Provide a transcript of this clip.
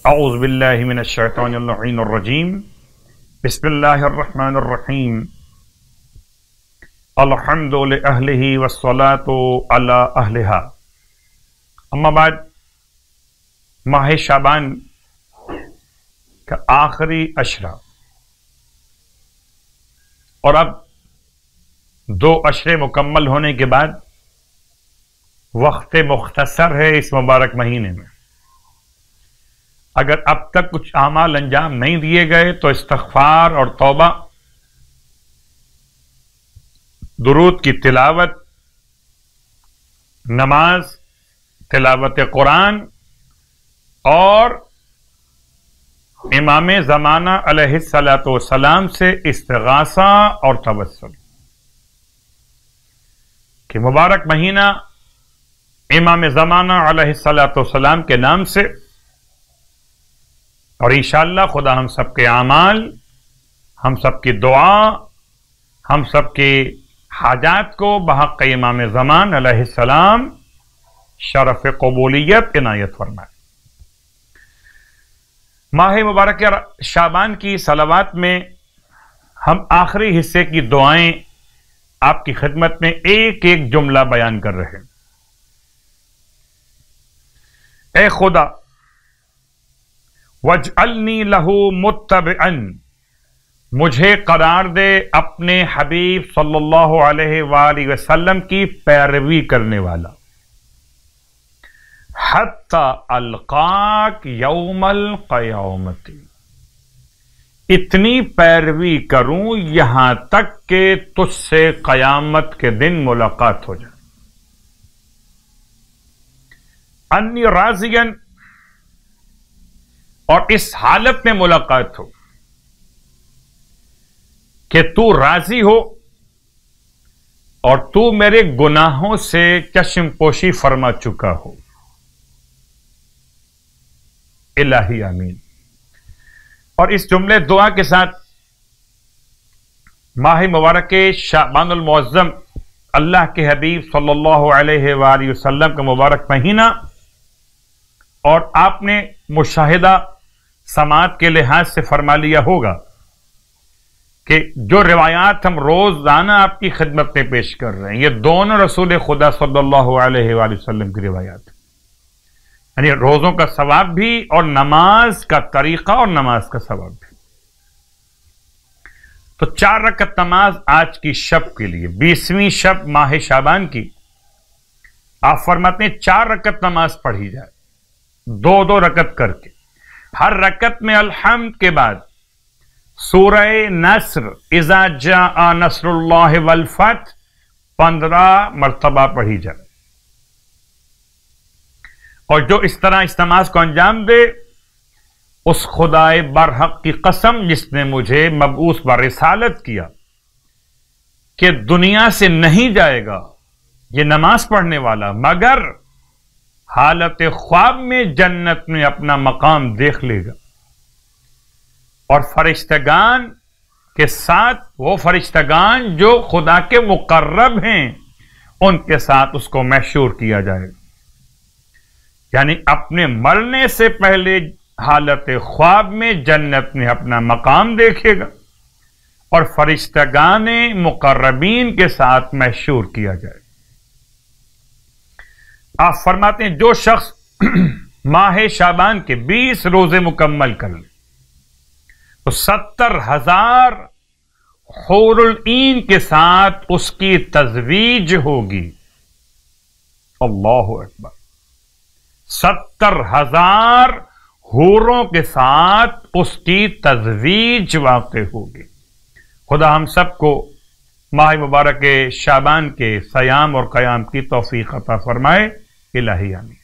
اعوذ باللہ من الشیطان اللعین الرجیم بسم اللہ الرحمن الرحیم الحمد لأہلہ والصلاة علی اہلہا۔ اما بعد، ماہ شعبان کا آخری عشرہ اور اب 2 عشرے مکمل ہونے کے بعد وقت مختصر ہے اس مبارک مہینے میں۔ اگر اب تک کچھ اعمال انجام نہیں دیے گئے تو استغفار اور توبہ، درود کی تلاوت، نماز، تلاوت قرآن اور امام زمانہ علیہ الصلاۃ والسلام سے استغاثہ اور توسل کہ مبارک مہینہ امام زمانہ علیہ الصلاۃ والسلام کے نام سے، اور انشاءاللہ خدا ہم سب کے اعمال، ہم سب کی دعا، ہم سب کی حاجات کو بحق امام زمان علیہ السلام شرف قبولیت عنایت فرمائے۔ ماہ مبارک شعبان کی صلوات میں ہم آخری حصے کی دعائیں آپ کی خدمت میں ایک ایک جملہ بیان کر رہے ہیں۔ اے خدا، وَاجْعَلْنِي لَهُ مُتَّبِعًا، مجھے قرار دے اپنے حبیب صلی اللہ علیہ وآلہ وسلم کی پیروی کرنے والا، حَتَّى أَلْقَاكَ يَوْمَ الْقِيَامَةِ، اتنی پیروی کروں یہاں تک کہ تجھ سے قیامت کے دن ملاقات ہو جائے۔ انی راضیاً، اور اس حالت میں ملاقات ہو کہ تو راضی ہو اور تو میرے گناہوں سے چشم پوشی فرما چکا ہو۔ الہی آمین۔ اور اس جملے دعا کے ساتھ ماہ مبارک شعبان المعظم، اللہ کے حبیب صلی اللہ علیہ وآلہ وسلم کا مبارک مہینہ، اور آپ نے مشاہدہ سماعت کے لحاظ سے فرما لیا ہوگا کہ جو روایات ہم روزانہ آپ کی خدمت میں پیش کر رہے ہیں، یہ دونوں رسول خدا صلی اللہ علیہ وآلہ وسلم کی روایات ہیں، یعنی روزوں کا ثواب بھی اور نماز کا طریقہ اور نماز کا ثواب بھی۔ تو 4 رکعت نماز آج کی شب کے لیے، 20ویں شب ماہ شعبان کی، آپ فرماتے ہیں 4 رکعت نماز پڑھی جائے، 2 رکعت کر کے۔ ہر رکعت میں الحمد کے بعد سورہ نصر، اذا جاء نصر اللہ والفتح 15 مرتبہ پڑھی جائے، اور جو اس طرح اس نماز کو انجام دے، اس خدائے برحق کی قسم جس نے مجھے مبعوث برسالت کیا کہ دنیا سے نہیں جائے گا یہ نماز پڑھنے والا مگر حالت خواب میں جنت میں اپنا مقام دیکھ لے گا، اور فرشتگان کے ساتھ، وہ فرشتگان جو خدا کے مقرب ہیں، ان کے ساتھ اس کو محشور کیا جائے گا، یعنی اپنے مرنے سے پہلے حالت خواب میں جنت میں اپنا مقام دیکھے گا اور فرشتگان مقربین کے ساتھ محشور کیا جائے گا۔ آپ فرماتے ہیں جو شخص ماہ شعبان کے 20 روزے مکمل کر لے تو 70,000 حور العین کے ساتھ اس کی تزویج ہوگی۔ اللہ اکبر! 70,000 حوروں کے ساتھ اس کی تزویج واقع ہوگی۔ خدا ہم سب کو ماہ مبارک شعبان کے صیام اور قیام کی توفیق عطا فرمائے۔ الہی آمین۔